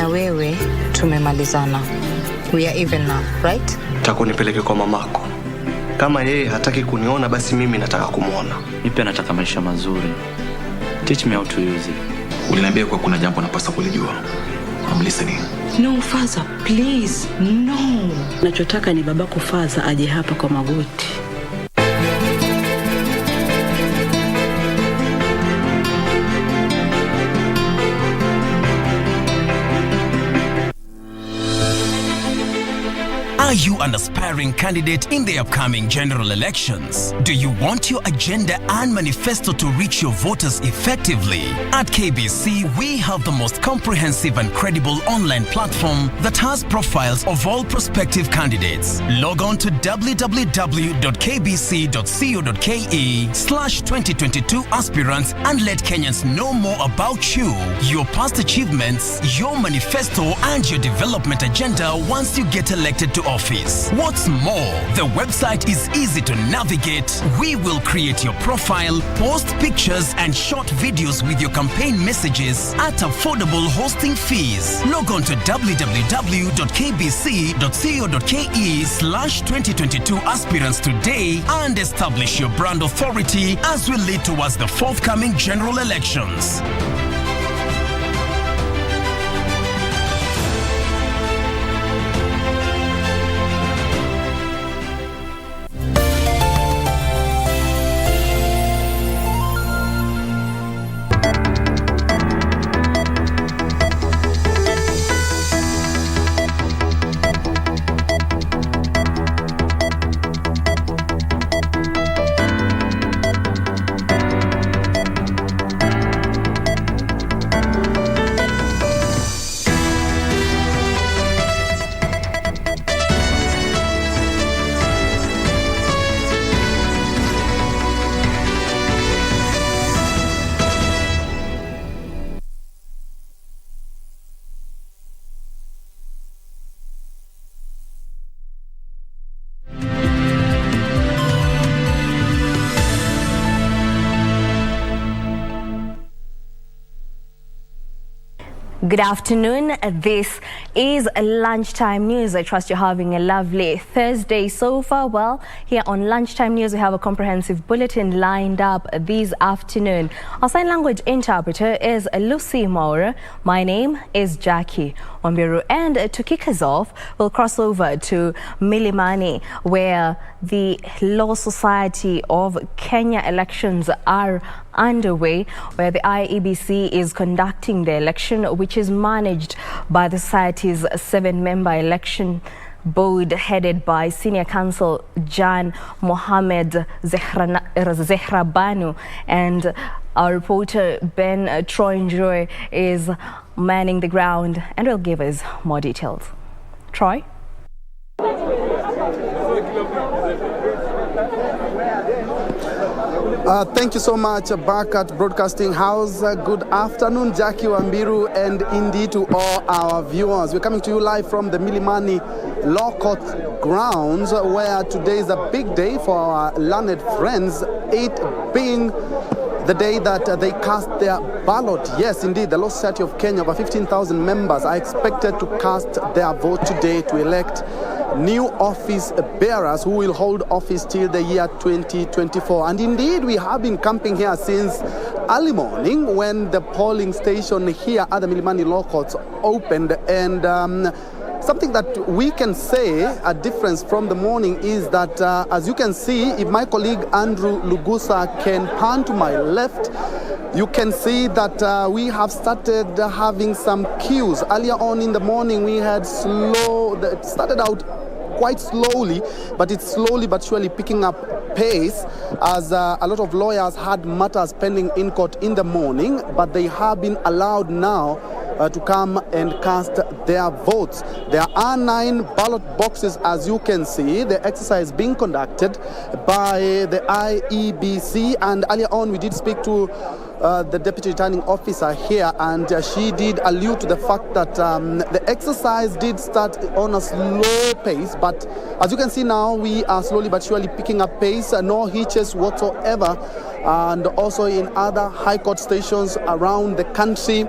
na wewe tumemalizana. We are even now, right? Takunipeleke kwa mamako. Kama yeye hataki kuniona, basi mimi nataka kumuona. Mimi nataka maisha mazuri. Teach me how to use it. Uliniambia kwa kuna jambo napaswa kulijua. I'm listening. No, Father, please, no. Nachotaka ni babako Father aje hapa kwa magoti. Are you an aspiring candidate in the upcoming general elections? Do you want your agenda and manifesto to reach your voters effectively? At KBC, we have the most comprehensive and credible online platform that has profiles of all prospective candidates. Log on to www.kbc.co.ke/2022 aspirants and let Kenyans know more about you, your past achievements, your manifesto, and your development agenda once you get elected to office. What's more, the website is easy to navigate. We will create your profile, post pictures and short videos with your campaign messages at affordable hosting fees. Log on to www.kbc.co.ke/2022 aspirants today and establish your brand authority as we lead towards the forthcoming general elections. Good afternoon. This is Lunchtime News. I trust you're having a lovely Thursday so far. Well, here on Lunchtime News, we have a comprehensive bulletin lined up this afternoon. Our sign language interpreter is Lucy Moore. My name is Jackie Wambiru. And to kick us off, we'll cross over to Milimani, where the Law Society of Kenya elections are underway, where the IEBC is conducting the election, which is managed by the society's 7-member election board headed by Senior Counsel Jan Mohamed Zehrabanu. And our reporter Ben Troy is manning the ground and will give us more details. Troy? Thank you so much, back at Broadcasting House. Good afternoon, Jackie Wambiru, and indeed to all our viewers. We're coming to you live from the Milimani Law Court grounds, where today is a big day for our learned friends, it being the day that they cast their ballot. Yes, indeed, the Law Society of Kenya, over 15,000 members, are expected to cast their vote today to elect new office bearers who will hold office till the year 2024. And indeed, we have been camping here since early morning when the polling station here at the Milimani Law Courts opened. And something that we can say a difference from the morning is that, as you can see, if my colleague Andrew Lugusa can pan to my left, you can see that we have started having some queues. Earlier on in the morning, we had it started out quite slowly, but it's slowly but surely picking up pace as a lot of lawyers had matters pending in court in the morning, but they have been allowed now to come and cast their votes. There are 9 ballot boxes, as you can see. The exercise being conducted by the IEBC, and earlier on we did speak to the deputy returning officer here, and she did allude to the fact that the exercise did start on a slow pace, but as you can see now, we are slowly but surely picking up pace, no hitches whatsoever. And also in other high court stations around the country,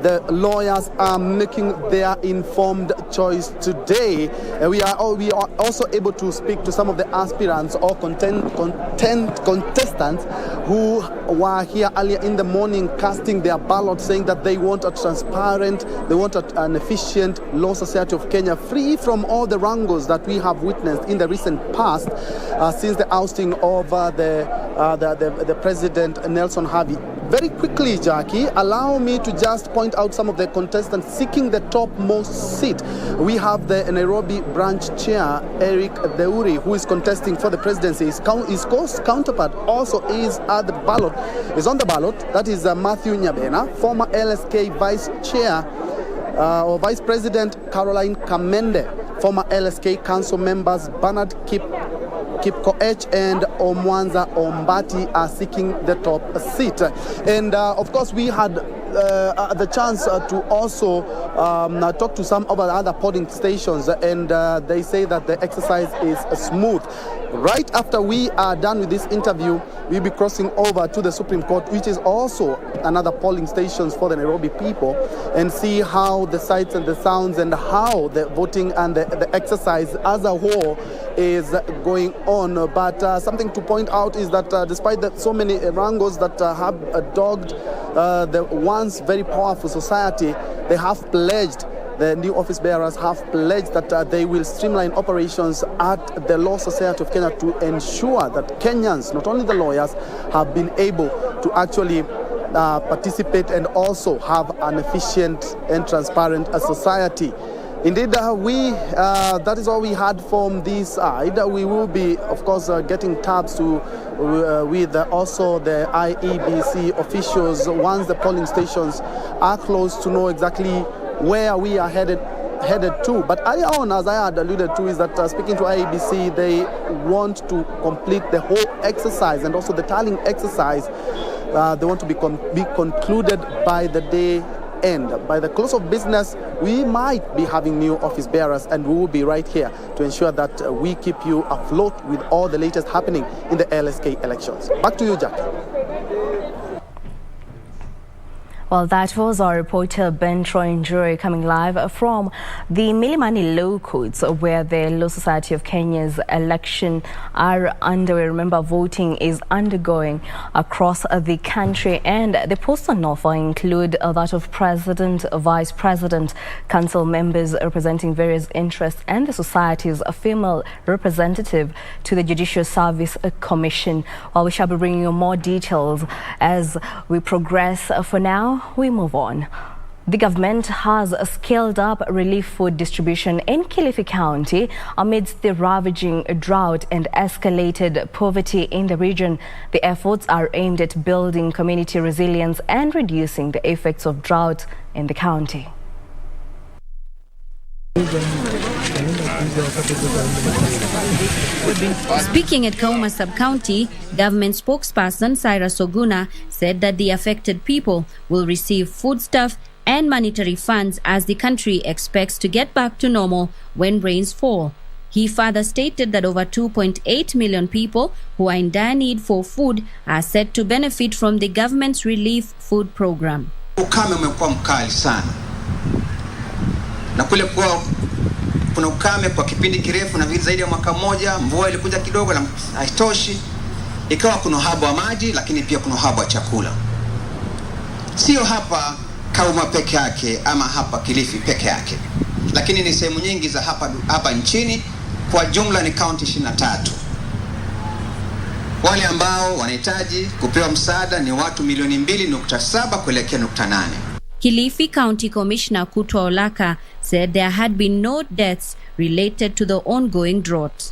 the lawyers are making their informed choice today. We are also able to speak to some of the aspirants or contestants who were here earlier in the morning casting their ballot, saying that they want a transparent, they want an efficient Law Society of Kenya, free from all the wrangles that we have witnessed in the recent past since the ousting of the President Nelson Havi. Very quickly, Jackie, allow me to just point out some of the contestants seeking the topmost seat. We have the Nairobi branch chair, Eric Deuri, who is contesting for the presidency. His counterpart also is on the ballot. That is Matthew Nyabena, former LSK vice chair or vice president Caroline Kamende, former LSK council members Bernard Kipkoech and Omwanza Ombati are seeking the top seat. And of course, we had the chance to also talk to some of the other polling stations, and they say that the exercise is smooth. Right after we are done with this interview, we'll be crossing over to the Supreme Court, which is also another polling stations for the Nairobi people, and see how the sights and the sounds and how the voting and the exercise as a whole is going on. But something to point out is that despite so many wrangles that have dogged the once very powerful society, they have pledged, the new office bearers have pledged that they will streamline operations at the Law Society of Kenya to ensure that Kenyans, not only the lawyers, have been able to actually participate and also have an efficient and transparent society. Indeed, that is all we had from this side. We will be, of course, getting tabs with also the IEBC officials once the polling stations are closed to know exactly where we are headed to. But earlier on, as I had alluded to, is that speaking to IEBC, they want to complete the whole exercise and also the tallying exercise. They want to be concluded by the day end. By the close of business, we might be having new office bearers, and we will be right here to ensure that we keep you afloat with all the latest happening in the LSK elections. Back to you, Jackie. Well, that was our reporter Ben Troy Njuri coming live from the Milimani Law Courts, where the Law Society of Kenya's election are underway. Remember, voting is undergoing across the country, and the posts on offer include that of President, Vice President, Council members representing various interests, and the Society's female representative to the Judicial Service Commission. Well, we shall be bringing you more details as we progress. For now, we move on. The government has scaled up relief food distribution in Kilifi County amidst the ravaging drought and escalated poverty in the region. The efforts are aimed at building community resilience and reducing the effects of drought in the county. Speaking at Kauma Sub-County, government spokesperson Cyrus Oguna said that the affected people will receive foodstuff and monetary funds as the country expects to get back to normal when rains fall. He further stated that over 2.8 million people who are in dire need for food are set to benefit from the government's relief food program. Ukame umekuwa mkali sana. Na kule kwa kuna ukame kwa kipindi kirefu na zaidi ya mwaka mmoja, mvua ilikuja kidogo na haitoshi, ikawa kuna uhaba wa maji, lakini pia kuna uhaba wa chakula. Sio hapa Kauma peke yake ama hapa Kilifi peke yake, lakini ni sehemu nyingi za hapa nchini. Kwa jumla ni kaunti 23. Wale ambao wanahitaji kupewa msaada ni watu milioni 2.7 kuelekea 8. Kilifi County Commissioner Kutwa Olaka said there had been no deaths related to the ongoing drought.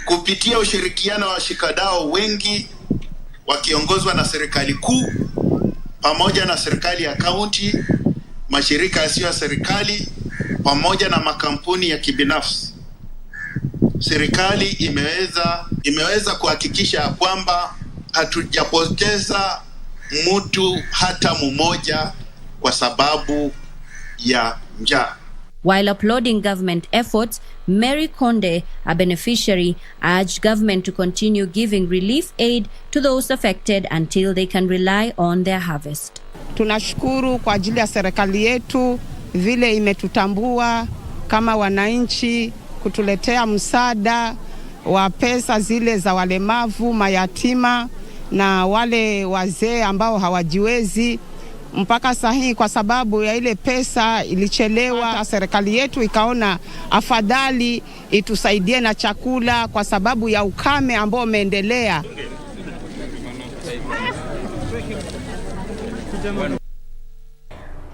Kupitia ushirikiano wa washikadau wengi wakiongozwa na serikali kuu pamoja na serikali ya kaunti, mashirika yasiyo ya serikali pamoja na makampuni ya kibinafsi, serikali imeweza kuhakikisha kwamba hatujapoteza mtu hata mmoja kwa sababu ya njaa. While applauding government efforts, Mary Konde, a beneficiary, urged government to continue giving relief aid to those affected until they can rely on their harvest. Tunashukuru kwa ajili ya serikali yetu vile imetutambua kama wananchi, kutuletea msaada wa pesa zile za walemavu, mayatima na wale wazee ambao hawajiwezi. Mpaka sahihi kwa sababu ya ile pesa ilichelewa, serikali yetu ikaona afadhali itusaidie na chakula kwa sababu ya ukame ambao umeendelea.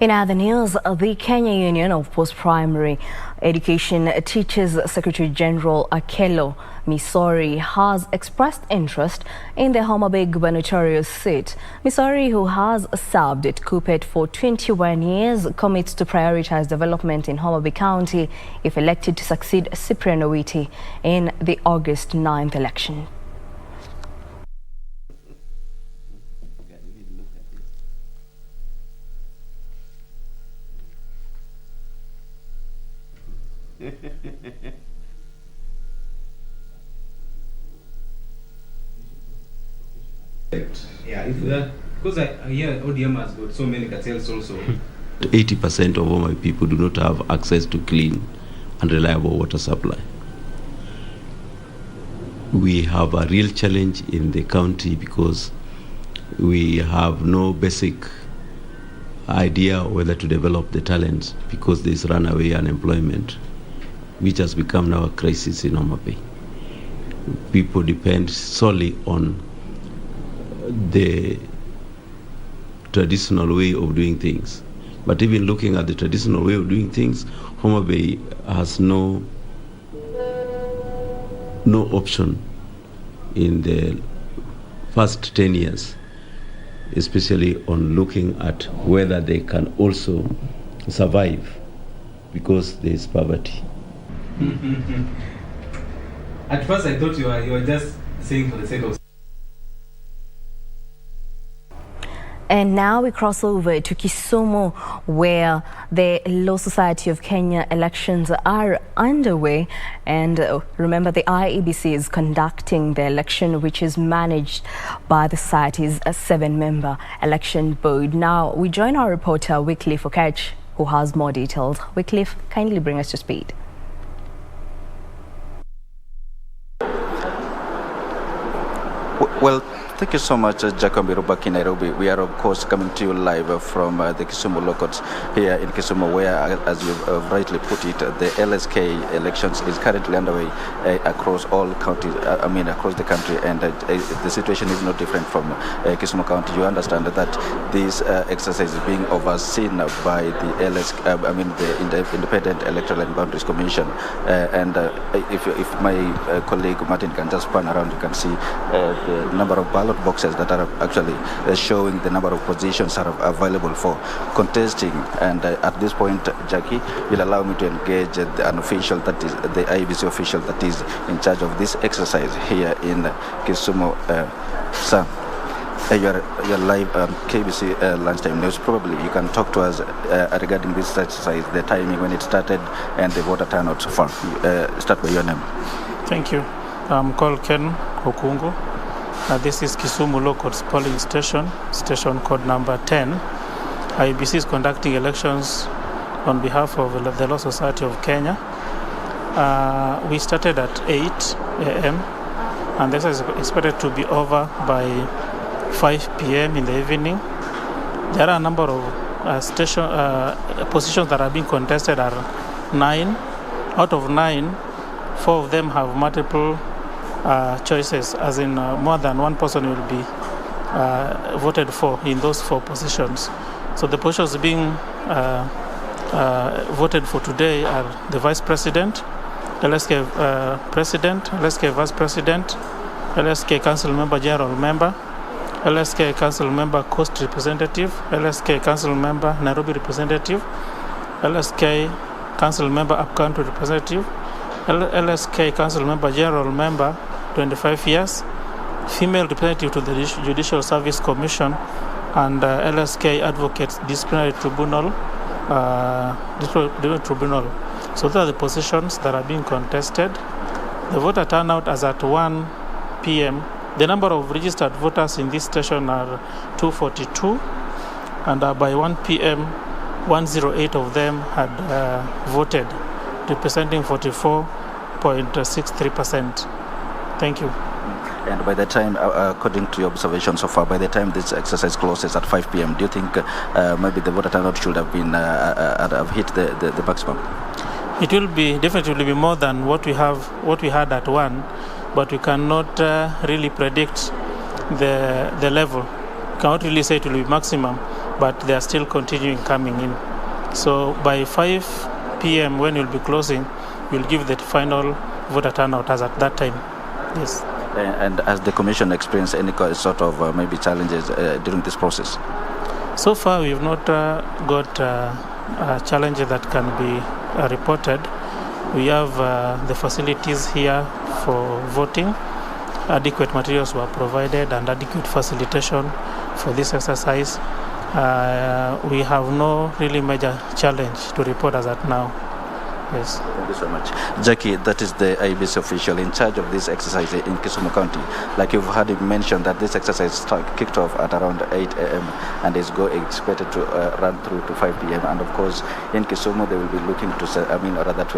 In other news, the Kenya Union of Post-Primary Education Teachers Secretary General Akelo Misori has expressed interest in the Homa Bay gubernatorial seat. Misori, who has served at Kupet for 21 years, commits to prioritize development in Homa Bay County if elected to succeed Cyprian Owiti in the August 9th election. Yeah, if that, because I hear ODM has got so many cartels also. 80% of all my people do not have access to clean and reliable water supply. We have a real challenge in the county because we have no basic idea whether to develop the talents because there is runaway unemployment, which has become now a crisis in Homa Bay. People depend solely on the traditional way of doing things. But even looking at the traditional way of doing things, Homa Bay has no option in the first 10 years, especially on looking at whether they can also survive because there is poverty. At first I thought you were just saying for the sake of. And now we cross over to Kisumu, where the Law Society of Kenya elections are underway. And remember, the IEBC is conducting the election, which is managed by the society's 7-member election board. Now, we join our reporter, Wycliffe Okech, who has more details. Wycliffe, kindly bring us to speed. Well, thank you so much, Wambiru, back in Nairobi. We are, of course, coming to you live from the Kisumu law courts here in Kisumu, where, as you rightly put it, the LSK elections is currently underway across all counties, across the country, and the situation is no different from Kisumu County. You understand that this exercise is being overseen by the the Independent Electoral and Boundaries Commission. If my colleague Martin can just pan around, you can see the number of ballot boxes that are actually showing the number of positions are available for contesting. And at this point, Jackie will allow me to engage an official, that is the IEBC official that is in charge of this exercise here in Kisumu. Sir, you're live on KBC Lunchtime News. Probably you can talk to us regarding this exercise, the timing when it started, and the voter turnout so far. Start by your name. Thank you. I'm called Ken Okungu. This is Kisumu Local Polling Station, station code number 10. IEBC is conducting elections on behalf of the Law Society of Kenya. We started at 8 a.m. and this is expected to be over by 5 p.m. in the evening. There are a number of positions that are being contested are 9. Out of 9, 4 of them have multiple choices, as in more than one person will be voted for in those 4 positions. So the positions being voted for today are the Vice President, LSK President, LSK Vice President, LSK Council Member General Member, LSK Council Member Coast Representative, LSK Council Member Nairobi Representative, LSK Council Member Up-Country Representative, LSK Council Member General Member 25 years, female representative to the Judicial Service Commission, and LSK Advocates Disciplinary Tribunal tribunal. So those are the positions that are being contested. The voter turnout as at 1 p.m. The number of registered voters in this station are 242, and by 1 p.m. 108 of them had voted, representing 44.63%. Thank you. And by the time, according to your observation so far, by the time this exercise closes at 5 p.m., do you think maybe the voter turnout should have been have hit the maximum? It will definitely be more than what we had at 1, but we cannot really predict the level. We cannot really say it will be maximum, but they are still continuing coming in. So by 5 p.m. when we'll be closing, we'll give the final voter turnout as at that time. Yes. And has the commission experienced any sort of maybe challenges during this process? So far, we've not got challenges that can be reported. We have the facilities here for voting. Adequate materials were provided and adequate facilitation for this exercise. We have no really major challenge to report as at now. Yes. Thank you so much. Jackie, that is the IBC official in charge of this exercise in Kisumu County. Like you've heard him mention that this exercise kicked off at around 8 a.m. and is expected to run through to 5 p.m. And of course, in Kisumu, they will be looking to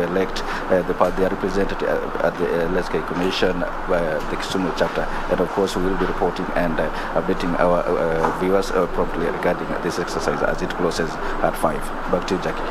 elect their representative at the LSK Commission, the Kisumu chapter. And of course, we will be reporting and updating our viewers promptly regarding this exercise as it closes at 5. Back to you, Jackie.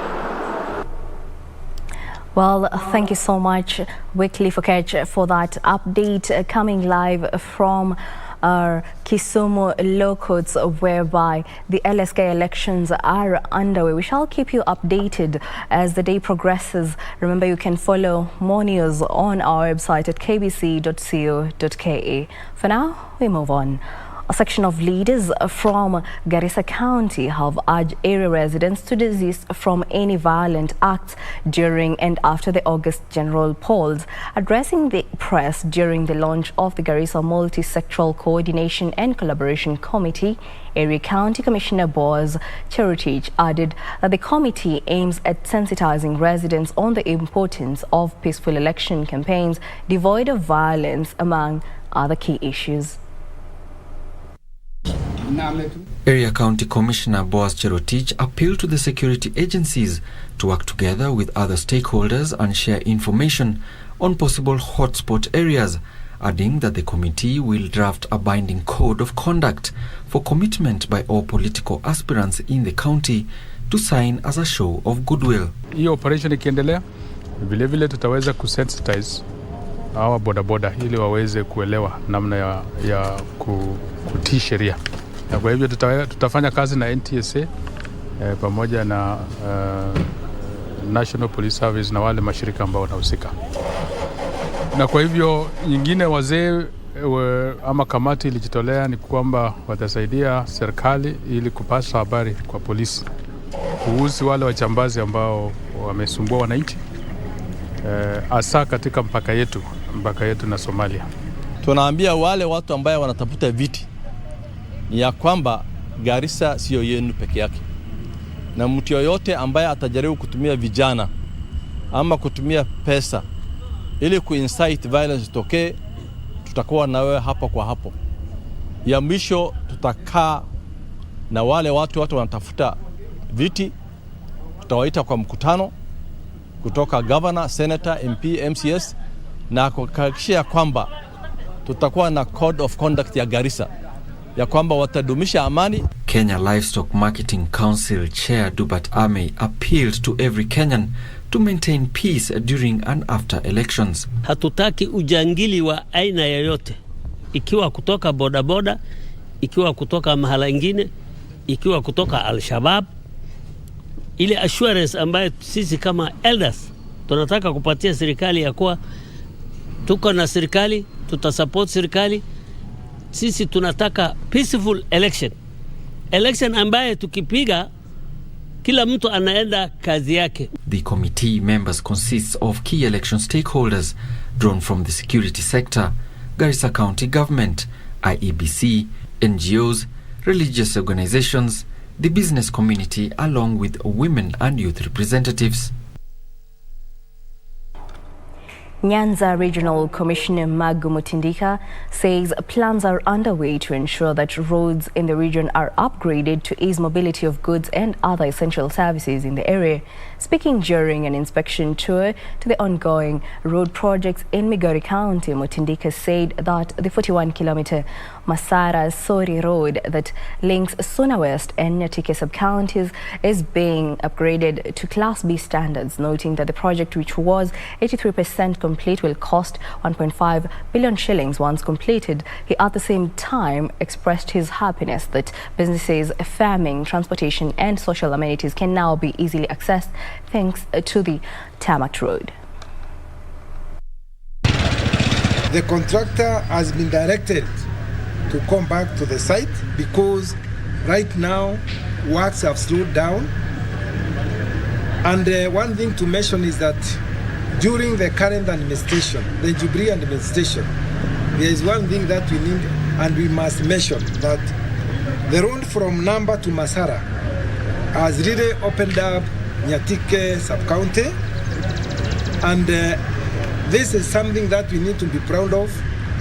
Well, thank you so much, Wycliffe Okech, for that update coming live from our Kisumu low courts, whereby the LSK elections are underway. We shall keep you updated as the day progresses. Remember, you can follow more news on our website at kbc.co.ke. For now, we move on. A section of leaders from Garissa County have urged area residents to desist from any violent acts during and after the August general polls. Addressing the press during the launch of the Garissa Multi-Sectoral Coordination and Collaboration Committee, Area County Commissioner Boaz Cherotich added that the committee aims at sensitizing residents on the importance of peaceful election campaigns devoid of violence, among other key issues. Area County Commissioner Boaz Cherotich appealed to the security agencies to work together with other stakeholders and share information on possible hotspot areas, adding that the committee will draft a binding code of conduct for commitment by all political aspirants in the county to sign as a show of goodwill. Hiyo operation ikiendelea, vile tutaweza kusensitize hawa bodaboda ili waweze kuelewa namna ya kutii sheria. Na kwa hivyo tutafanya kazi na NTSA pamoja na National Police Service na wale mashirika ambao wanahusika. Na kwa hivyo nyingine wazee ama kamati ilijitolea ni kwamba watasaidia serikali ili kupasa habari kwa polisi kuhusu wale wachambazi ambao wamesumbua wananchi hasa katika mpaka yetu na Somalia. Tunaambia wale watu ambao wanatafuta viti ya kwamba Garissa sio yenu peke yake, na mtu yoyote ambaye atajaribu kutumia vijana ama kutumia pesa ili kuincite violence itokee, tutakuwa na wewe hapo kwa hapo. Ya mwisho tutakaa na wale watu wanatafuta viti, tutawaita kwa mkutano kutoka governor, senator, MP, MCS, na kuhakikisha kwamba tutakuwa na code of conduct ya Garissa ya kwamba watadumisha amani. Kenya Livestock Marketing Council Chair Dubat Ame appealed to every Kenyan to maintain peace during and after elections. Hatutaki ujangili wa aina yoyote, ikiwa kutoka bodaboda, ikiwa kutoka mahala ingine, ikiwa kutoka Al-Shabaab. Ile assurance ambayo sisi kama elders tunataka kupatia serikali ya kuwa tuko na serikali, tutasupport serikali. Sisi tunataka peaceful election ambaye tukipiga kila mtu anaenda kazi yake. The committee members consists of key election stakeholders drawn from the security sector, Garissa County Government, IEBC, NGOs, religious organizations, the business community along with women and youth representatives. Nyanza Regional Commissioner Magu Mutindika says plans are underway to ensure that roads in the region are upgraded to ease mobility of goods and other essential services in the area. Speaking during an inspection tour to the ongoing road projects in Migori County, Mutindika said that the 41-kilometer Masara-Sori road that links Suna West and Nyatike sub-counties is being upgraded to Class B standards, noting that the project, which was 83% complete, will cost 1.5 billion shillings once completed. He at the same time expressed his happiness that businesses, farming, transportation and social amenities can now be easily accessed thanks to the tarmac road. The contractor has been directed to come back to the site because right now works have slowed down. And one thing to mention is that during the current administration, the Jubilee administration, there is one thing that we need and we must mention, that the road from Namba to Masara has really opened up Nyatike sub-county, and this is something that we need to be proud of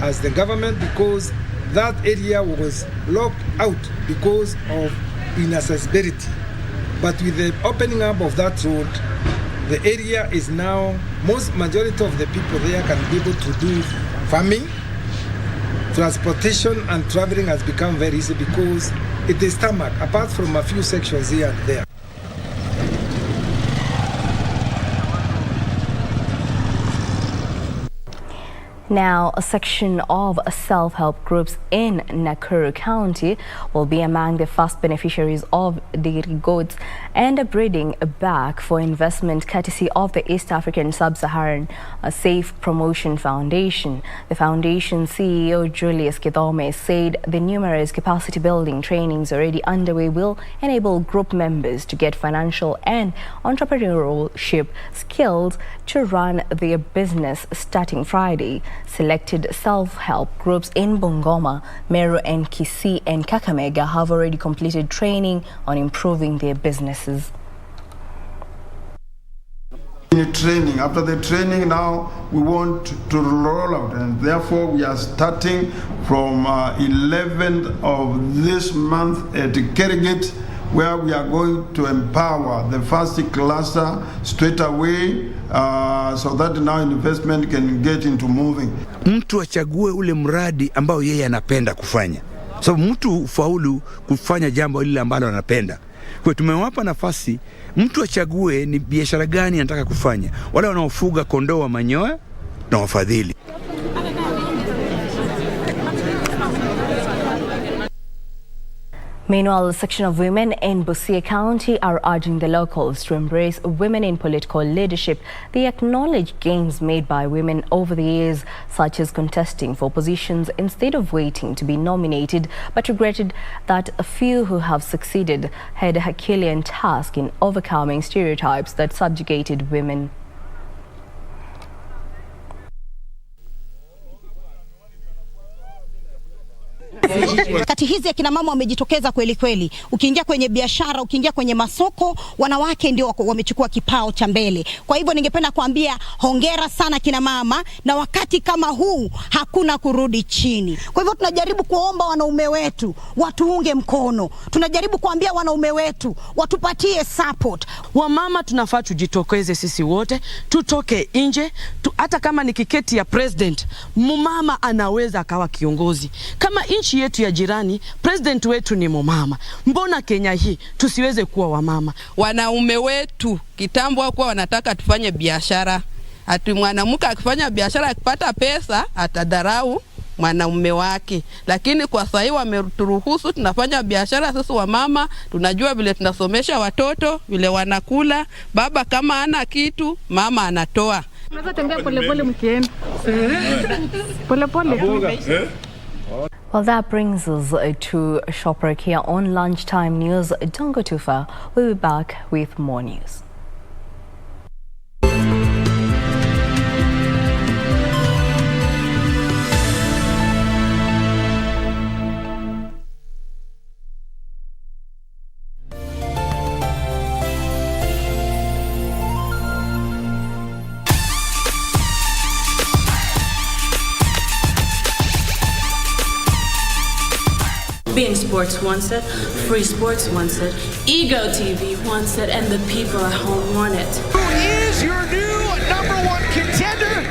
as the government, because that area was locked out because of inaccessibility. But with the opening up of that road, the area is now, majority of the people there can be able to do farming. Transportation and traveling has become very easy because it is tarmac, apart from a few sections here and there. Now, a section of self-help groups in Nakuru County will be among the first beneficiaries of the rewards and a breeding back for investment courtesy of the East African Sub-Saharan Safe Promotion Foundation. The foundation CEO Julius Kidome said the numerous capacity building trainings already underway will enable group members to get financial and entrepreneurship skills to run their business starting Friday. Selected self-help groups in Bungoma, Meru and Kisii and Kakamega have already completed training on improving their businesses. Training. After the training, now we want to roll out, and therefore we are starting from 11th of this month at Kerigit, where we are going to empower the first cluster straight away, so that now investment can get into moving. Mtu achague ule mradi ambao yeye anapenda kufanya. So mtu ufaulu kufanya jambo lile ambalo anapenda. Kwa tumewapa nafasi mtu achague ni biashara gani anataka kufanya. Wale wanaofuga kondoo wa manyoya na wafadhili. Meanwhile, a section of women in Busia County are urging the locals to embrace women in political leadership. They acknowledge gains made by women over the years, such as contesting for positions instead of waiting to be nominated, but regretted that a few who have succeeded had a Herculean task in overcoming stereotypes that subjugated women. Kati hizi akina mama wamejitokeza kweli kweli. Ukiingia kwenye biashara, ukiingia kwenye masoko, wanawake ndio wamechukua kipao cha mbele. Kwa hivyo ningependa kuambia hongera sana kina mama, na wakati kama huu hakuna kurudi chini. Kwa hivyo tunajaribu kuomba wanaume wetu watuunge mkono. Tunajaribu kuambia wanaume wetu watupatie support. Wamama tunafaa tujitokeze sisi wote, tutoke nje, hata kama ni kiketi ya president, mumama anaweza akawa kiongozi. Kama nchi yetu ya jirani, president wetu ni mumama. Mbona Kenya hii tusiweze kuwa wamama? Wanaume wetu kitambo hakuwa wanataka tufanye biashara. Ati mwanamke akifanya biashara akipata pesa atadharau mwanaume wake. Lakini kwa sasa hivi wameturuhusu tunafanya biashara sisi wamama, tunajua vile tunasomesha watoto, vile wanakula, baba kama hana kitu, mama anatoa. Unaweza tembea pole pole mkienda. Pole pole. Well, that brings us to shop break here on Lunchtime News. Don't go too far. We'll be back with more news. Being Sports wants it, Free Sports wants it, Ego TV wants it, and the people at home want it. Who is your new #1 contender?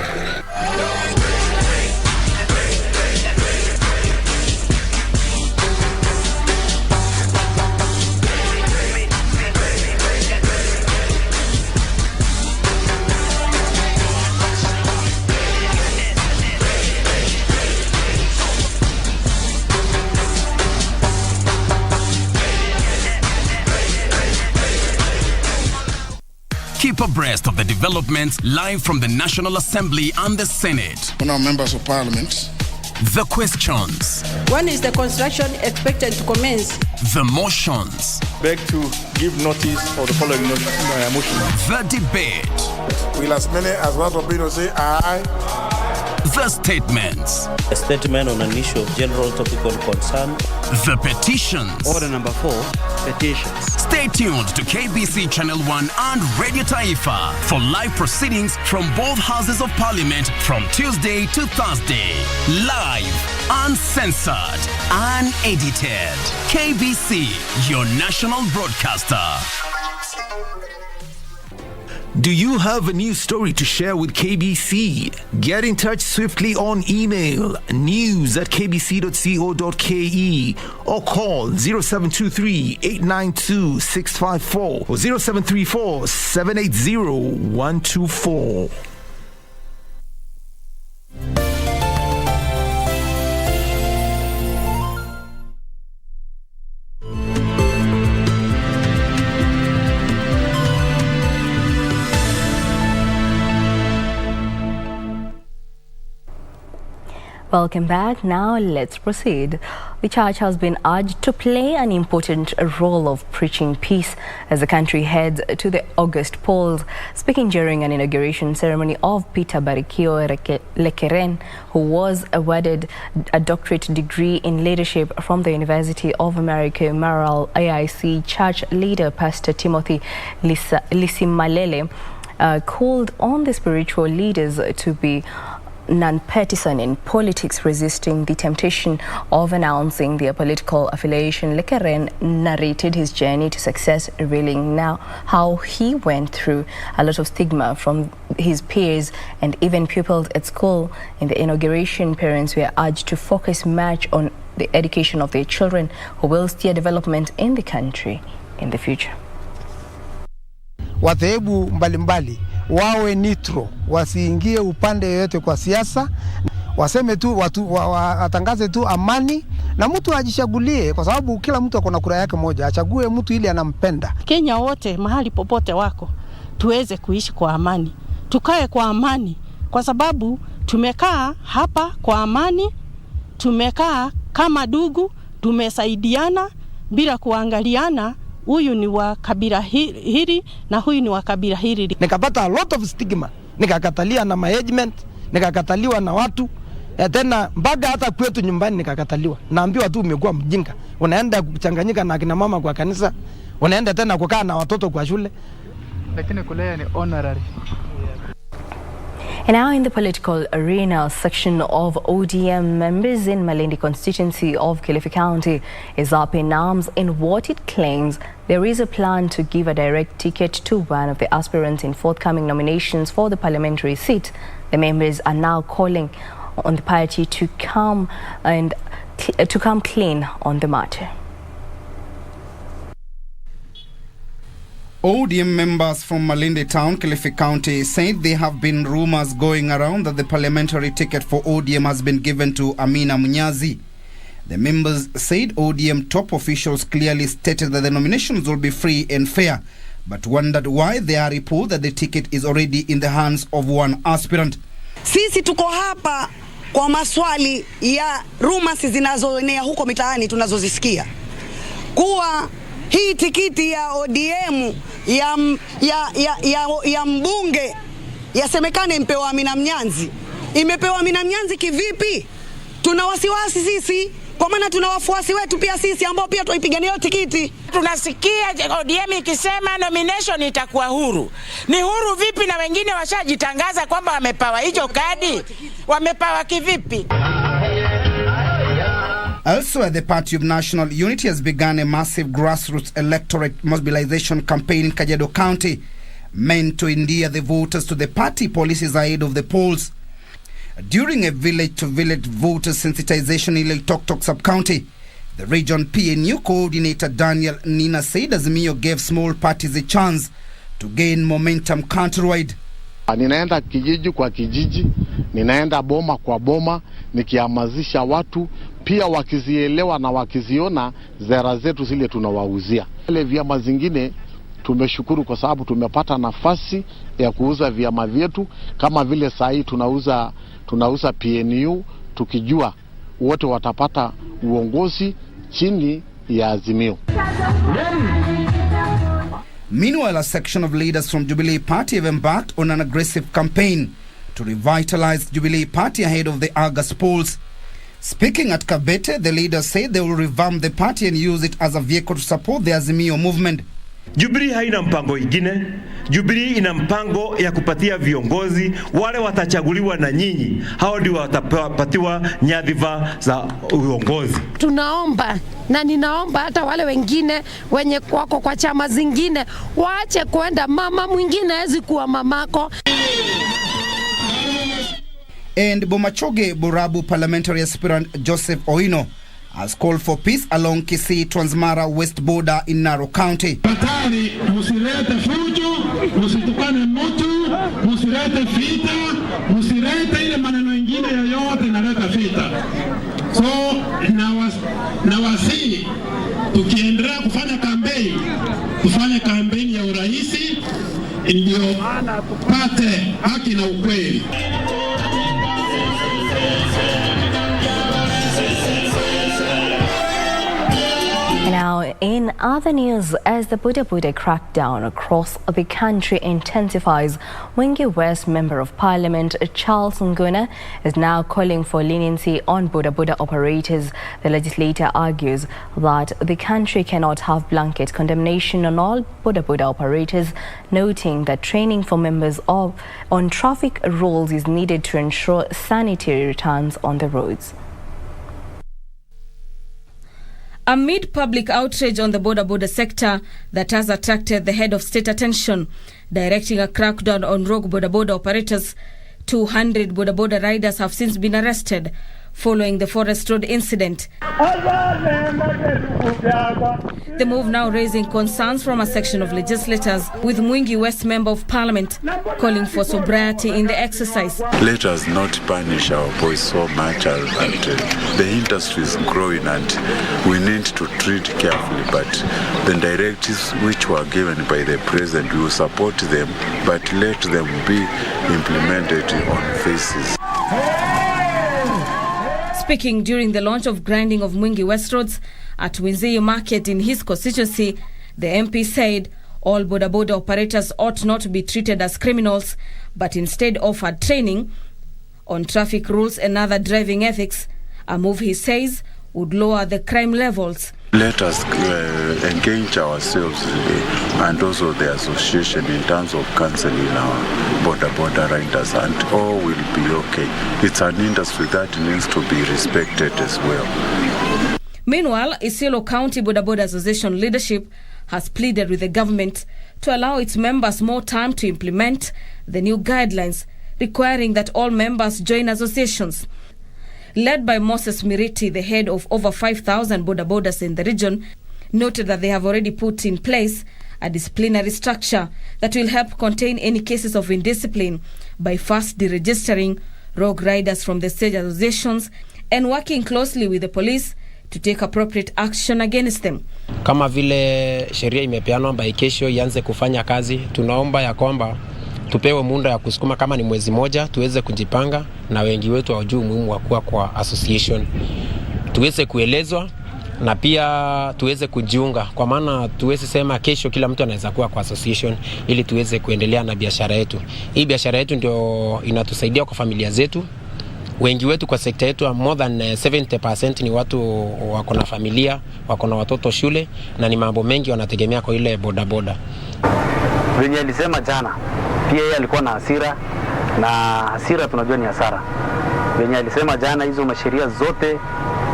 Keep abreast of the developments live from the National Assembly and the Senate. On our members of parliament. The questions. When is the construction expected to commence? The motions. Beg to give notice of the following motion. The debate. Will as many as want to be to say aye. The statements. A statement on an issue of general topical concern. The petitions. Order number 4, petitions. Stay tuned to KBC Channel 1 and Radio Taifa for live proceedings from both houses of parliament from Tuesday to Thursday. Live, uncensored, unedited. KBC, your national broadcaster. Do you have a new story to share with KBC? Get in touch swiftly on email news@kbc.co.ke or call 0723-892-654 or 0734-780-124. Welcome back. Now let's proceed. The church has been urged to play an important role of preaching peace as the country heads to the August polls. Speaking during an inauguration ceremony of Peter Barikio Lekeren, who was awarded a doctorate degree in leadership from the University of America, Merrill, AIC church leader Pastor Timothy Lisimalele called on the spiritual leaders to be non-partisan in politics, resisting the temptation of announcing their political affiliation. Lekeren narrated his journey to success, revealing now how he went through a lot of stigma from his peers and even pupils at school. In the inauguration, parents were urged to focus much on the education of their children, who will steer development in the country in the future. Wadhehebu mbalimbali wawe nitro, wasiingie upande yoyote kwa siasa, waseme tu watangaze tu amani na mtu ajichagulie, kwa sababu kila mtu akona kura yake moja, achague mtu ili anampenda. Kenya wote mahali popote wako tuweze kuishi kwa amani, tukae kwa amani, kwa sababu tumekaa hapa kwa amani, tumekaa kama ndugu, tumesaidiana bila kuangaliana huyu ni wa kabila hili na huyu ni wa kabila hili. Nikapata a lot of stigma, nikakatalia na management, nikakataliwa na watu, tena mpaka hata kwetu nyumbani nikakataliwa. Naambiwa tu umekuwa mjinga, unaenda kuchanganyika na kina mama kwa kanisa, unaenda tena kukaa na watoto kwa shule. Lakini kulea ni honorary. And now in the political arena, a section of ODM members in Malindi constituency of Kilifi County is up in arms in what it claims there is a plan to give a direct ticket to one of the aspirants in forthcoming nominations for the parliamentary seat. The members are now calling on the party to come clean on the matter. ODM members from Malindi Town, Kilifi County, said there have been rumors going around that the parliamentary ticket for ODM has been given to Amina Munyazi. The members said ODM top officials clearly stated that the nominations will be free and fair, but wondered why there are reports that the ticket is already in the hands of one aspirant. Sisi tuko hapa kwa maswali ya rumors zinazoenea huko mitaani tunazozisikia. Kuwa hii tikiti ya ODM ya mbunge yasemekane impewa Amina Mnyanzi. Imepewa Amina Mnyanzi kivipi? Tuna wasiwasi sisi, kwa maana tuna wafuasi wetu pia sisi ambao pia tuipigania tikiti. Tunasikia ODM ikisema nomination itakuwa huru. Ni huru vipi na wengine washajitangaza kwamba wamepawa hiyo kadi? Wamepawa kivipi? Elsewhere, the Party of National Unity has begun a massive grassroots electorate mobilization campaign in Kajiado County, meant to endear the voters to the party policies ahead of the polls. During a village-to-village voter sensitization in Loitoktok sub-county, the region PNU coordinator Daniel Nina said Azimio gave small parties a chance to gain momentum countrywide. Ninaenda kijiji kwa kijiji, ninaenda boma kwa boma, nikihamasisha watu pia wakizielewa na wakiziona zera zetu zile tunawauzia. Wale vyama zingine tumeshukuru kwa sababu tumepata nafasi ya kuuza vyama vyetu, kama vile saa hii tunauza PNU tukijua wote watapata uongozi chini ya Azimio. Meanwhile, a section of leaders from Jubilee Party have embarked on an aggressive campaign to revitalize Jubilee Party ahead of the August polls. Speaking at Kabete, the leaders said they will revamp the party and use it as a vehicle to support the Azimio movement. Jubilee haina mpango ingine. Jubilee ina mpango ya kupatia viongozi wale watachaguliwa na nyinyi. Hao ndio watapatiwa nyadhifa za uongozi. Tunaomba na ninaomba hata wale wengine wenye wako kwa chama zingine waache kwenda mama mwingine hawezi kuwa mamako. And Bomachoge Borabu parliamentary aspirant Joseph Oino has called for peace along Kisii Transmara West border in Narok County. Patari, musirete fujo, musitukane mtu, musirete fita, musirete ile maneno ingine yoyote inaleta fita. So na wasi tukiendelea kufanya kampeni, tufanye kampeni ya urahisi ndio tupate haki na ukweli. Now, in other news, as the Buddha crackdown across the country intensifies, Mwingi West Member of Parliament Charles Nguna is now calling for leniency on Buddha operators. The legislator argues that the country cannot have blanket condemnation on all Buddha operators, noting that training for members on traffic rules is needed to ensure sanitary returns on the roads. Amid public outrage on the border sector that has attracted the head of state attention, directing a crackdown on rogue border operators, 200 border riders have since been arrested following the Forest Road incident. The move now raising concerns from a section of legislators, with Mwingi West Member of Parliament calling for sobriety in the exercise. Let us not punish our boys so much that the industry is growing and we need to treat carefully, but the directives which were given by the President, we will support them, but let them be implemented on phases. Speaking during the launch of grinding of Mwingi West roads at Winziyu Market in his constituency, the MP said all border operators ought not to be treated as criminals, but instead offered training on traffic rules and other driving ethics, a move he says would lower the crime levels. Let us engage ourselves and also the association in terms of cancelling our border riders, and all will be okay. It's an industry that needs to be respected as well. Meanwhile, Isiolo County Border Association leadership has pleaded with the government to allow its members more time to implement the new guidelines, requiring that all members join associations. Led by Moses Miriti, the head of over 5,000 borders in the region, noted that they have already put in place a disciplinary structure that will help contain any cases of indiscipline by first deregistering rogue riders from the state associations and working closely with the police to take appropriate action against them. Kama vile sheria imepeanwa by kesho ianze kufanya kazi, tunaomba ya kwamba tupewe muda ya kusukuma kama ni mwezi moja tuweze kujipanga na wengi wetu wajue umuhimu wa kuwa kwa association. Tuweze kuelezwa na pia tuweze kujiunga, kwa maana tuweze sema kesho kila mtu anaweza kuwa kwa association ili tuweze kuendelea na biashara yetu. Hii biashara yetu ndio inatusaidia kwa familia zetu. Wengi wetu kwa sekta yetu, more than 70% ni watu wako na familia, wako na watoto shule, na ni mambo mengi wanategemea kwa ile boda. Venye alisema jana, pia yeye alikuwa na hasira, na hasira tunajua ni hasara. Venye alisema jana, hizo masheria zote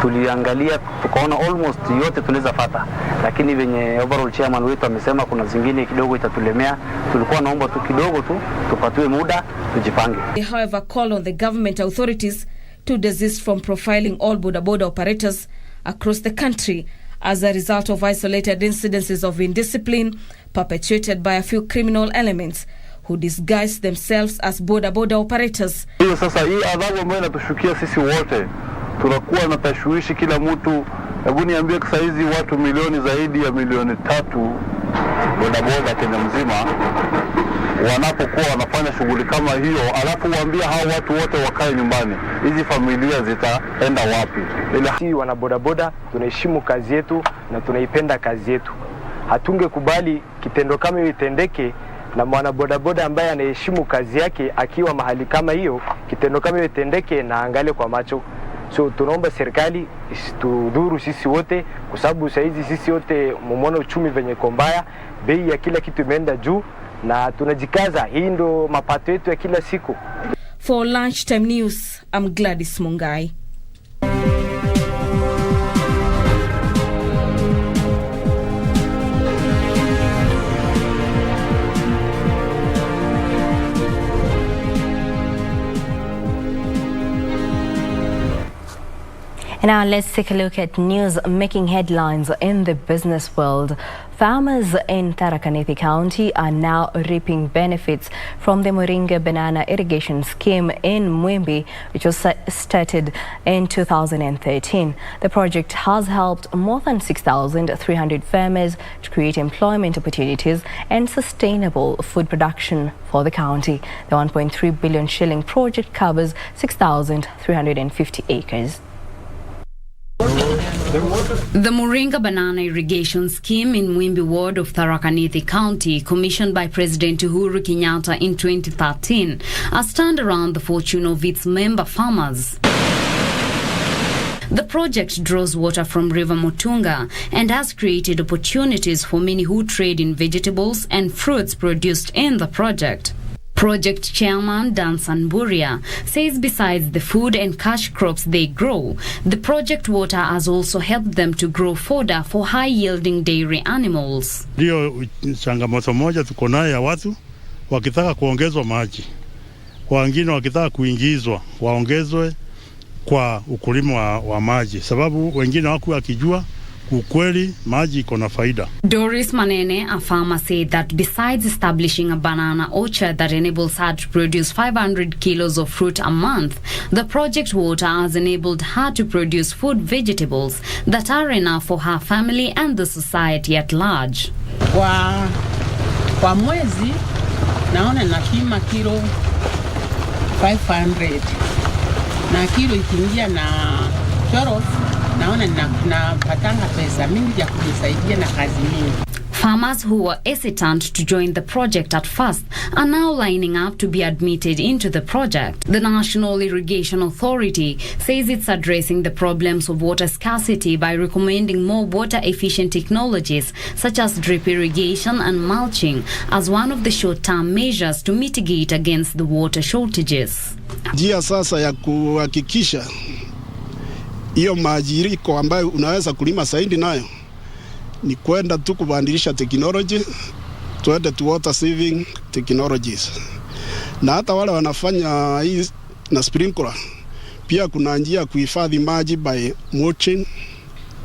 tuliangalia tukaona almost yote tunaweza fata, lakini venye overall chairman wetu amesema kuna zingine kidogo itatulemea, tulikuwa naomba tu kidogo tu tupatiwe muda tujipange. They however call on the government authorities to desist from profiling all boda operators across the country as a result of isolated incidences of indiscipline perpetuated by a few criminal elements who disguise themselves as boda operators. Hiyo sasa hii adhabu ambayo inatushukia sisi wote, tunakuwa na tashwishi kila mtu. Hebu niambie sasa hizi watu milioni zaidi ya milioni 3 boda Kenya mzima wanapokuwa wanafanya shughuli kama hiyo, alafu waambia hao watu wote wakae nyumbani, hizi familia zitaenda wapi? Sisi wana boda tunaheshimu kazi yetu na tunaipenda kazi yetu. Hatungekubali kitendo kama hiyo itendeke na mwana boda ambaye anaheshimu kazi yake akiwa mahali kama hiyo, kitendo kama hiyo itendeke na angalie kwa macho. So tunaomba serikali isitudhuru sisi wote, kwa sababu saizi sisi wote mumeona uchumi venye kombaya, bei ya kila kitu imeenda juu na tunajikaza, hii ndo mapato yetu ya kila siku. For Lunchtime News, I'm Gladys Mungai. Now let's take a look at news making headlines in the business world. Farmers in Tharaka Nithi County are now reaping benefits from the Moringa Banana Irrigation Scheme in Mwimbi, which was started in 2013. The project has helped more than 6,300 farmers to create employment opportunities and sustainable food production for the county. The 1.3 billion shilling project covers 6,350 acres. The Moringa Banana Irrigation Scheme in Mwimbi ward of Tharaka Nithi County, commissioned by President Uhuru Kenyatta in 2013, has turned around the fortune of its member farmers. The project draws water from River Mutunga and has created opportunities for many who trade in vegetables and fruits produced in the project. Project Chairman Dan Sanburia says besides the food and cash crops they grow, the project water has also helped them to grow fodder for high-yielding dairy animals. Ndio changamoto moja tuko nayo ya watu wakitaka kuongezwa maji. Wengine wakitaka kuingizwa waongezwe kwa ukulima wa maji, sababu wengine hawakuwa wakijua ukweli maji iko na faida. Doris Manene, a farmer, said that besides establishing a banana orchard that enables her to produce 500 kilos of fruit a month, the project water has enabled her to produce food vegetables that are enough for her family and the society at large. Kwa mwezi naona nakima kilo 500 na kilo ikiingia na choros naona napatanga pesa mingi ya kujisaidia na kazi mingi. Farmers who were hesitant to join the project at first are now lining up to be admitted into the project. The National Irrigation Authority says it's addressing the problems of water scarcity by recommending more water-efficient technologies such as drip irrigation and mulching as one of the short-term measures to mitigate against the water shortages. Njia sasa ya kuhakikisha hiyo maajiriko ambayo unaweza kulima saindi nayo ni kwenda tu kubadilisha technology, tuende to water saving technologies. Na hata wale wanafanya hii na sprinkler, pia kuna njia kuhifadhi maji by mulching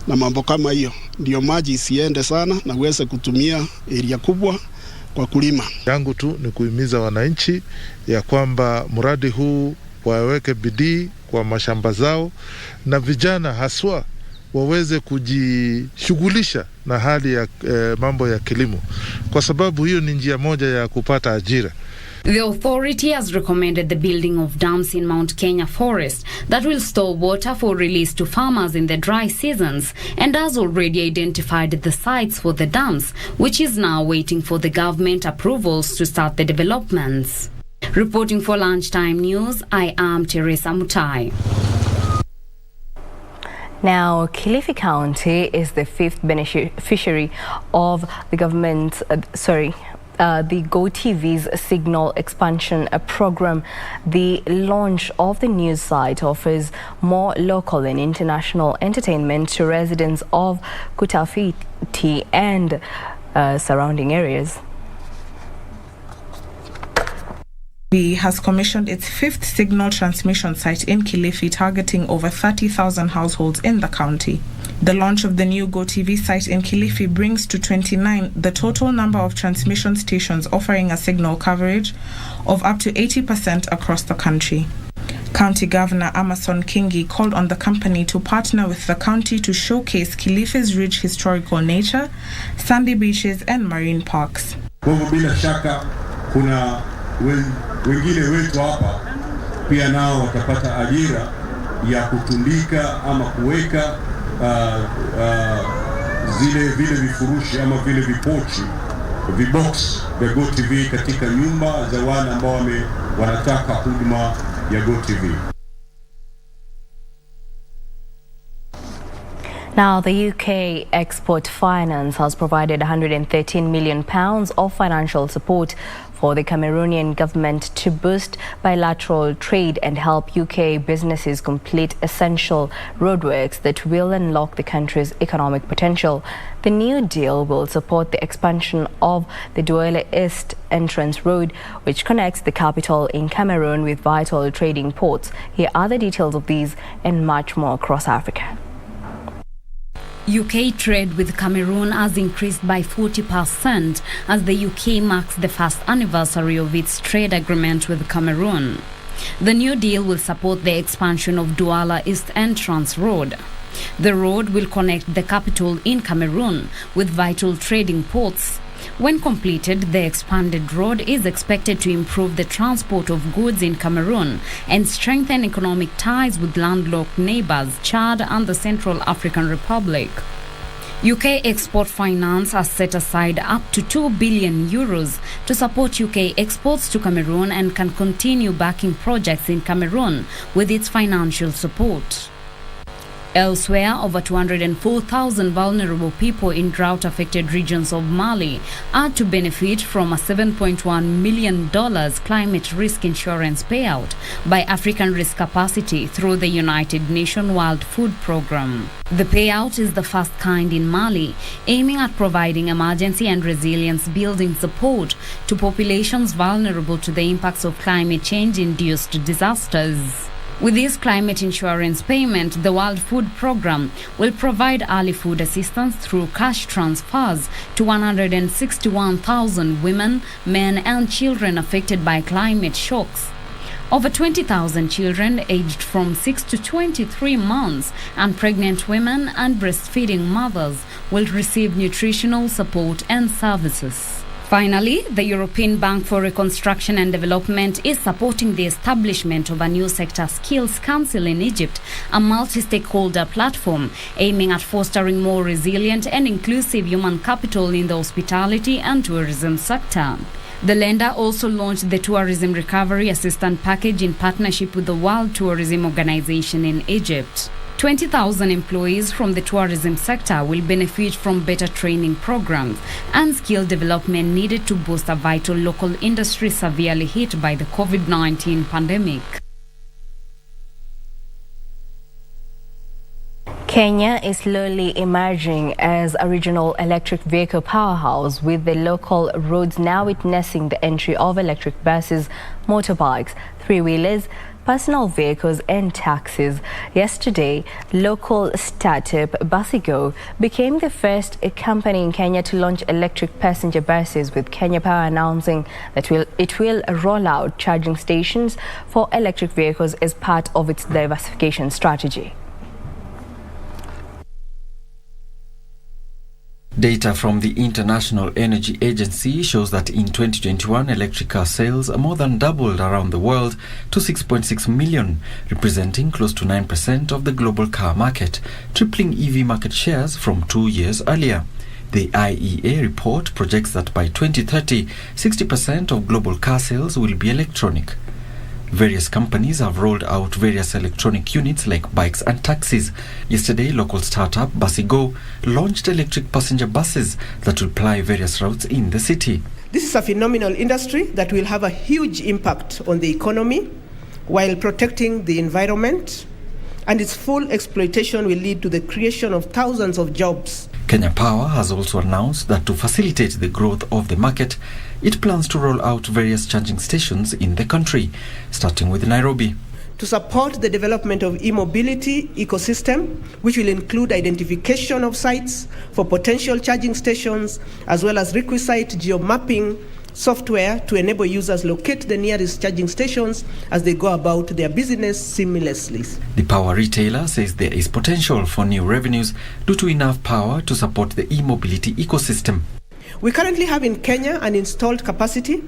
na mambo kama hiyo, ndio maji isiende sana na uweze kutumia area kubwa kwa kulima. Yangu tu ni kuhimiza wananchi ya kwamba mradi huu waweke bidii kwa mashamba zao na vijana haswa waweze kujishughulisha na hali ya mambo ya kilimo, kwa sababu hiyo ni njia moja ya kupata ajira. The authority has recommended the building of dams in Mount Kenya forest that will store water for release to farmers in the dry seasons and has already identified the sites for the dams, which is now waiting for the government approvals to start the developments. Reporting for Lunchtime News, I am Teresa Mutai. Now, Kilifi County is the fifth beneficiary of the government's, the GoTV's signal expansion program. The launch of the news site offers more local and international entertainment to residents of Kutafiti and surrounding areas. Has commissioned its 5th signal transmission site in Kilifi, targeting over 30,000 households in the county. The launch of the new GoTV site in Kilifi brings to 29 the total number of transmission stations offering a signal coverage of up to 80% across the country. County Governor Amason Kingi called on the company to partner with the county to showcase Kilifi's rich historical nature, sandy beaches and marine parks. Bila shaka kuna wengine wetu hapa pia nao watapata ajira ya kutundika ama kuweka vile vifurushi ama vile vipochi vibox vya GoTV katika nyumba za wale ambao wanataka huduma ya GoTV. Now, the UK Export Finance has provided £113 million of financial support for the Cameroonian government to boost bilateral trade and help UK businesses complete essential roadworks that will unlock the country's economic potential. The new deal will support the expansion of the Douala East Entrance Road, which connects the capital in Cameroon with vital trading ports. Here are the details of these and much more across Africa. UK trade with Cameroon has increased by 40% as the UK marks the first anniversary of its trade agreement with Cameroon. The new deal will support the expansion of Douala East Entrance Road. The road will connect the capital in Cameroon with vital trading ports. When completed, the expanded road is expected to improve the transport of goods in Cameroon and strengthen economic ties with landlocked neighbors, Chad and the Central African Republic. UK Export Finance has set aside up to €2 billion to support UK exports to Cameroon and can continue backing projects in Cameroon with its financial support. Elsewhere, over 204,000 vulnerable people in drought-affected regions of Mali are to benefit from a $7.1 million climate risk insurance payout by African Risk Capacity through the United Nations World Food Programme. The payout is the first kind in Mali, aiming at providing emergency and resilience-building support to populations vulnerable to the impacts of climate change-induced disasters. With this climate insurance payment, the World Food Programme will provide early food assistance through cash transfers to 161,000 women, men and children affected by climate shocks. Over 20,000 children aged from 6 to 23 months and pregnant women and breastfeeding mothers will receive nutritional support and services. Finally, the European Bank for Reconstruction and Development is supporting the establishment of a new sector skills council in Egypt, a multi-stakeholder platform aiming at fostering more resilient and inclusive human capital in the hospitality and tourism sector. The lender also launched the Tourism Recovery Assistance Package in partnership with the World Tourism Organization in Egypt. 20,000 employees from the tourism sector will benefit from better training programs and skill development needed to boost a vital local industry severely hit by the COVID-19 pandemic. Kenya is slowly emerging as a regional electric vehicle powerhouse, with the local roads now witnessing the entry of electric buses, motorbikes, three-wheelers, personal vehicles and taxis. Yesterday, local startup Basigo became the first company in Kenya to launch electric passenger buses, with Kenya Power announcing that it will roll out charging stations for electric vehicles as part of its diversification strategy. Data from the International Energy Agency shows that in 2021, electric car sales more than doubled around the world to 6.6 million, representing close to 9% of the global car market, tripling EV market shares from 2 years earlier. The IEA report projects that by 2030, 60% of global car sales will be electronic. Various companies have rolled out various electronic units like bikes and taxis. Yesterday, local startup Basigo launched electric passenger buses that will ply various routes in the city. This is a phenomenal industry that will have a huge impact on the economy while protecting the environment, and its full exploitation will lead to the creation of thousands of jobs. Kenya Power has also announced that to facilitate the growth of the market, it plans to roll out various charging stations in the country, starting with Nairobi. To support the development of e-mobility ecosystem, which will include identification of sites for potential charging stations, as well as requisite geomapping software to enable users locate the nearest charging stations as they go about their business seamlessly. The power retailer says there is potential for new revenues due to enough power to support the e-mobility ecosystem. We currently have in Kenya an installed capacity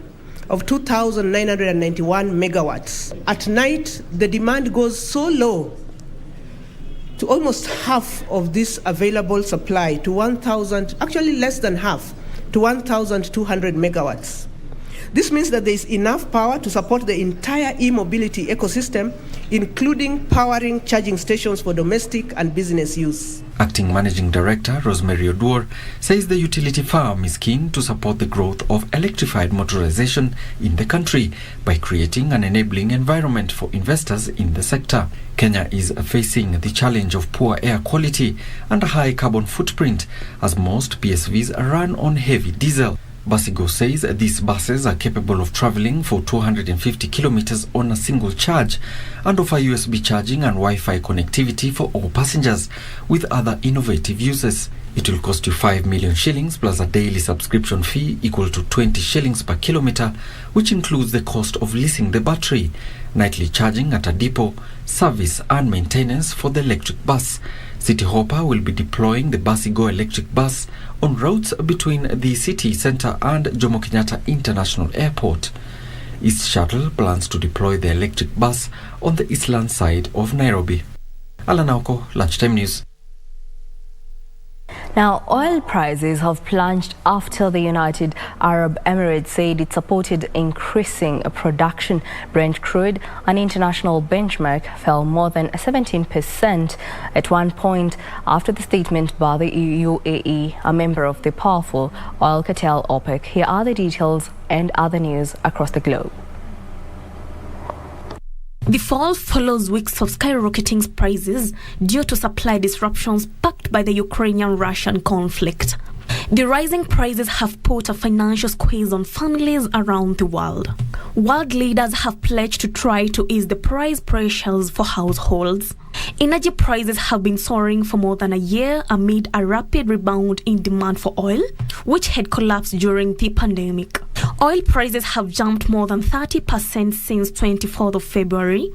of 2,991 megawatts. At night, the demand goes so low to almost half of this available supply, to 1,000, actually less than half, to 1,200 megawatts. This means that there is enough power to support the entire e-mobility ecosystem, including powering charging stations for domestic and business use. Acting Managing Director Rosemary Oduor says the utility firm is keen to support the growth of electrified motorization in the country by creating an enabling environment for investors in the sector. Kenya is facing the challenge of poor air quality and a high carbon footprint, as most PSVs run on heavy diesel. Basigo says these buses are capable of traveling for 250 kilometers on a single charge and offer USB charging and Wi-Fi connectivity for all passengers, with other innovative uses. It will cost you 5 million shillings plus a daily subscription fee equal to 20 shillings per kilometer, which includes the cost of leasing the battery, nightly charging at a depot, service and maintenance for the electric bus. City Hopper will be deploying the Basigo electric bus on routes between the city centre and Jomo Kenyatta International Airport. East Shuttle plans to deploy the electric bus on the eastland side of Nairobi. Alan Auko, Lunchtime News. Now, oil prices have plunged after the United Arab Emirates said it supported increasing production. Brent crude, an international benchmark, fell more than 17% at one point after the statement by the UAE, a member of the powerful oil cartel OPEC. Here are the details and other news across the globe. The fall follows weeks of skyrocketing prices due to supply disruptions backed by the Ukrainian-Russian conflict. The rising prices have put a financial squeeze on families around the world. World leaders have pledged to try to ease the price pressures for households. Energy prices have been soaring for more than a year amid a rapid rebound in demand for oil, which had collapsed during the pandemic. Oil prices have jumped more than 30% since 24th of February,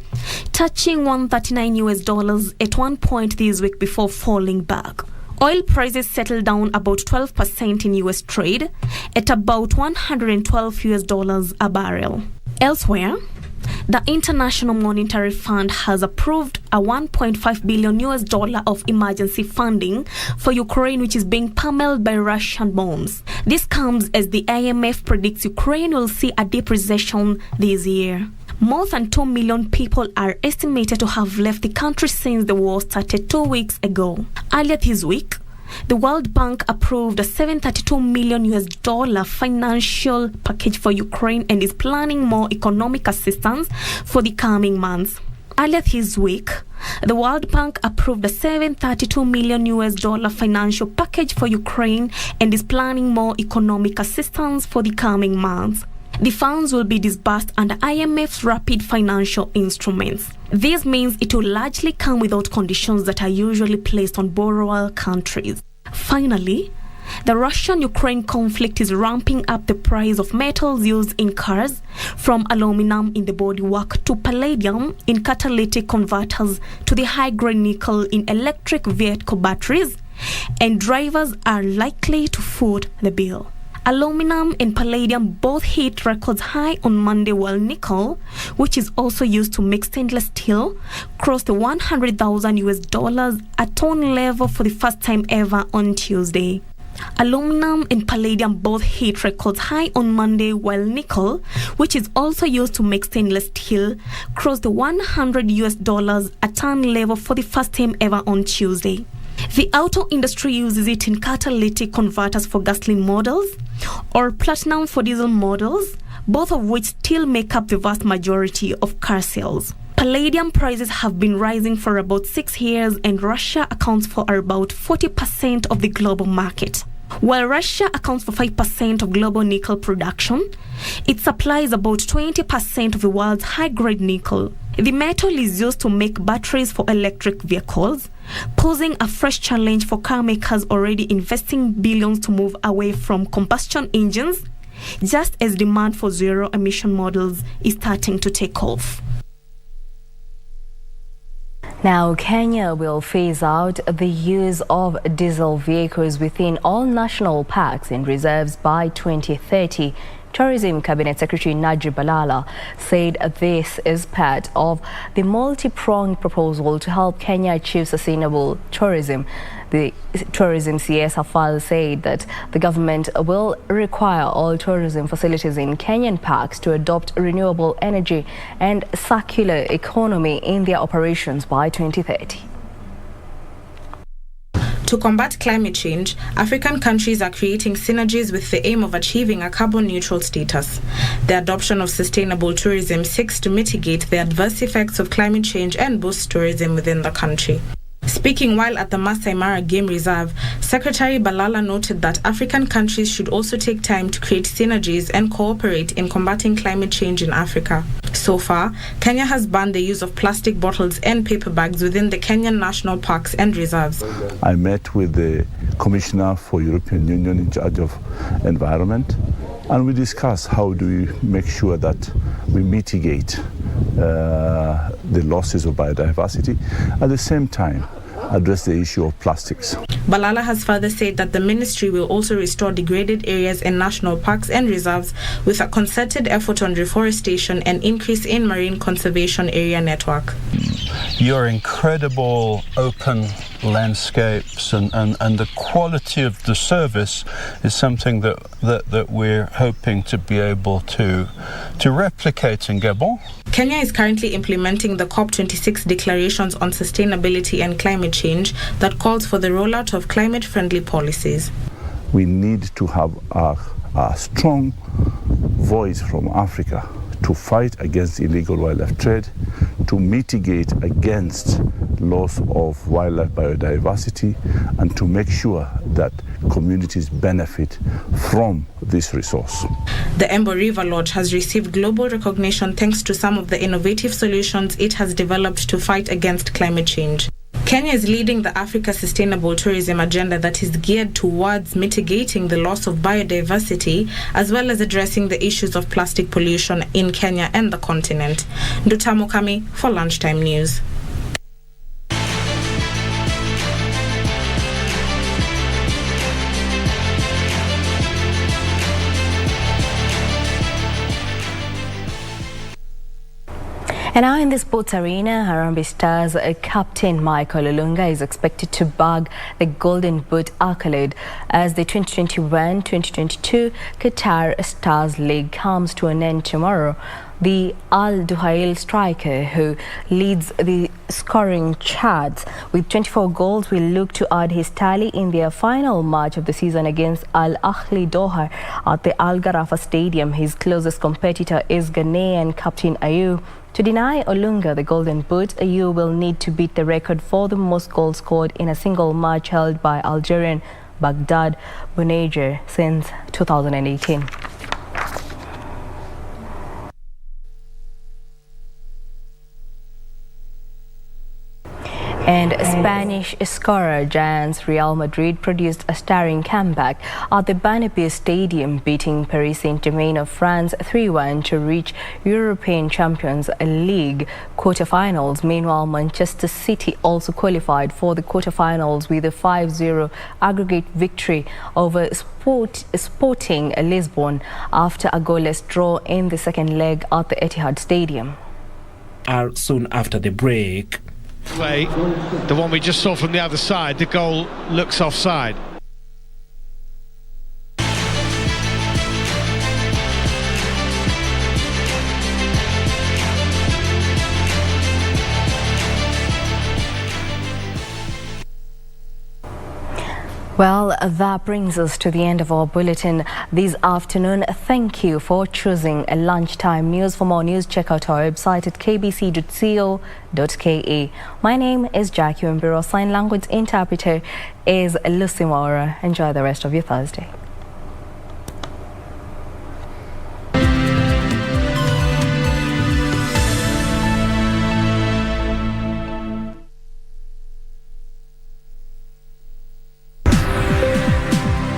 touching $139 at one point this week before falling back. Oil prices settled down about 12% in US trade at about $112 a barrel. Elsewhere, the International Monetary Fund has approved a $1.5 billion of emergency funding for Ukraine, which is being pummeled by Russian bombs. This comes as the IMF predicts Ukraine will see a deep recession this year. More than 2 million people are estimated to have left the country since the war started 2 weeks ago. Earlier this week, the World Bank approved a $732 million financial package for Ukraine and is planning more economic assistance for the coming months. Earlier this week, the World Bank approved a $732 million financial package for Ukraine and is planning more economic assistance for the coming months. The funds will be disbursed under IMF's rapid financial instruments. This means it will largely come without conditions that are usually placed on borrower countries. Finally, the Russian-Ukraine conflict is ramping up the price of metals used in cars, from aluminum in the bodywork to palladium in catalytic converters to the high-grade nickel in electric vehicle batteries, and drivers are likely to foot the bill. Aluminum and palladium both hit records high on Monday, while nickel, which is also used to make stainless steel, crossed the $100,000 a ton level for the first time ever on Tuesday. Aluminum and palladium both hit records high on Monday, while nickel, which is also used to make stainless steel, crossed the $100 a ton level for the first time ever on Tuesday. The auto industry uses it in catalytic converters for gasoline models or platinum for diesel models, both of which still make up the vast majority of car sales. Palladium prices have been rising for about 6 years, and Russia accounts for about 40% of the global market. While Russia accounts for 5% of global nickel production, it supplies about 20% of the world's high-grade nickel. The metal is used to make batteries for electric vehicles, posing a fresh challenge for car makers already investing billions to move away from combustion engines, just as demand for zero-emission models is starting to take off. Now, Kenya will phase out the use of diesel vehicles within all national parks and reserves by 2030. Tourism Cabinet Secretary Najib Balala said this is part of the multi-pronged proposal to help Kenya achieve sustainable tourism. The Tourism CS Hafal said that the government will require all tourism facilities in Kenyan parks to adopt renewable energy and circular economy in their operations by 2030. To combat climate change, African countries are creating synergies with the aim of achieving a carbon-neutral status. The adoption of sustainable tourism seeks to mitigate the adverse effects of climate change and boost tourism within the country. Speaking while at the Masai Mara Game Reserve, Secretary Balala noted that African countries should also take time to create synergies and cooperate in combating climate change in Africa. So far, Kenya has banned the use of plastic bottles and paper bags within the Kenyan national parks and reserves. I met with the Commissioner for European Union in charge of environment, and we discussed how do we make sure that we mitigate the losses of biodiversity, at the same time address the issue of plastics. Balala has further said that the ministry will also restore degraded areas in national parks and reserves with a concerted effort on reforestation and increase in marine conservation area network. Your incredible open landscapes and the quality of the service is something that we're hoping to be able to replicate in Gabon. Kenya is currently implementing the COP26 declarations on sustainability and climate change that calls for the rollout of climate-friendly policies. We need to have a strong voice from Africa to fight against illegal wildlife trade, to mitigate against loss of wildlife biodiversity, and to make sure that communities benefit from this resource. The Embo River Lodge has received global recognition thanks to some of the innovative solutions it has developed to fight against climate change. Kenya is leading the Africa Sustainable Tourism Agenda that is geared towards mitigating the loss of biodiversity as well as addressing the issues of plastic pollution in Kenya and the continent. Nduta Mukami for Lunchtime News. And now in the sports arena, Harambee Stars captain Michael Olunga is expected to bag the Golden Boot accolade as the 2021-2022 Qatar Stars League comes to an end tomorrow. The Al Duhail striker, who leads the scoring charts with 24 goals, will look to add his tally in their final match of the season against Al Ahli Doha at the Al Gharafa Stadium. His closest competitor is Ghanaian captain Ayew. To deny Olunga the Golden Boot, Ayew will need to beat the record for the most goals scored in a single match held by Algerian Baghdad Bounedjah since 2018. And Spanish scorer giants Real Madrid produced a stirring comeback at the Bernabeu Stadium, beating Paris Saint-Germain of France 3-1 to reach European Champions League quarterfinals. Meanwhile, Manchester City also qualified for the quarterfinals with a 5-0 aggregate victory over Sporting Lisbon after a goalless draw in the second leg at the Etihad Stadium. Soon after the break. The one we just saw from the other side, the goal looks offside. Well, that brings us to the end of our bulletin this afternoon. Thank you for choosing Lunchtime News. For more news, check out our website at kbc.co.ke. My name is Jackie Wambiru. Sign language interpreter is Lucy Mora. Enjoy the rest of your Thursday.